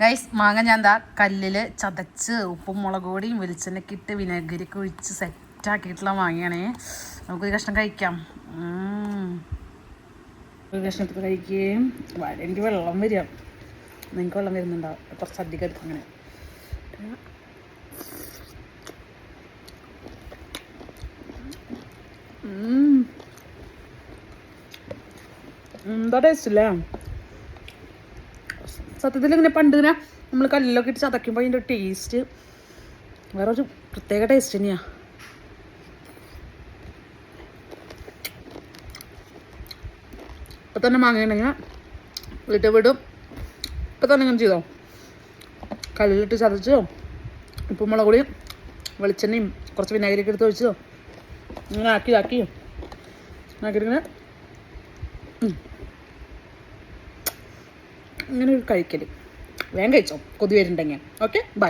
Guys മാങ്ങ ഞാൻ എന്താ കല്ലിൽ ചതച്ച് ഉപ്പും മുളക് പൊടിയും വെളിച്ചെണ്ണയൊക്കെ ഇട്ട് വിനാഗിരിയൊക്കെ ഒഴിച്ച് സെറ്റാക്കിയിട്ടുള്ള മാങ്ങയാണേ. നമുക്കൊരു കഷ്ണം കഴിക്കാം. ഒരു കഷ്ണത്തിൽ കഴിക്കുകയും എനിക്ക് വെള്ളം വരിക. നിങ്ങൾക്ക് വെള്ളം വരുന്നുണ്ടാവും, കുറച്ചധികം എടുക്കും അങ്ങനെ. എന്താ ടേസ്റ്റ് ഇല്ലേ? സത്യത്തിൽ ഇങ്ങനെ പണ്ട് ഇങ്ങനെ നമ്മൾ കല്ലിലൊക്കെ ഇട്ട് ചതയ്ക്കുമ്പോൾ അതിൻ്റെ ടേസ്റ്റ് വേറൊരു പ്രത്യേക ടേസ്റ്റ് തന്നെയാണ്. ഇപ്പം തന്നെ മാങ്ങയുണ്ടെങ്കിൽ വീട്ടിൽ വിടും. ഇപ്പം തന്നെ ഇങ്ങനെ ചെയ്തോ, കല്ലിലിട്ട് ചതച്ചോ ഉപ്പും മുളക് പൊടിയും വെളിച്ചെണ്ണയും കുറച്ച് വിനാഗിരിയൊക്കെ എടുത്ത് ഒഴിച്ചോ ഇങ്ങനെ ആക്കി ഇങ്ങനെ ഇങ്ങനെ ഒരു കഴിക്കൽ. വേഗം കഴിച്ചോ, കൊതി വരുന്നുണ്ടെങ്കിൽ. Okay, by.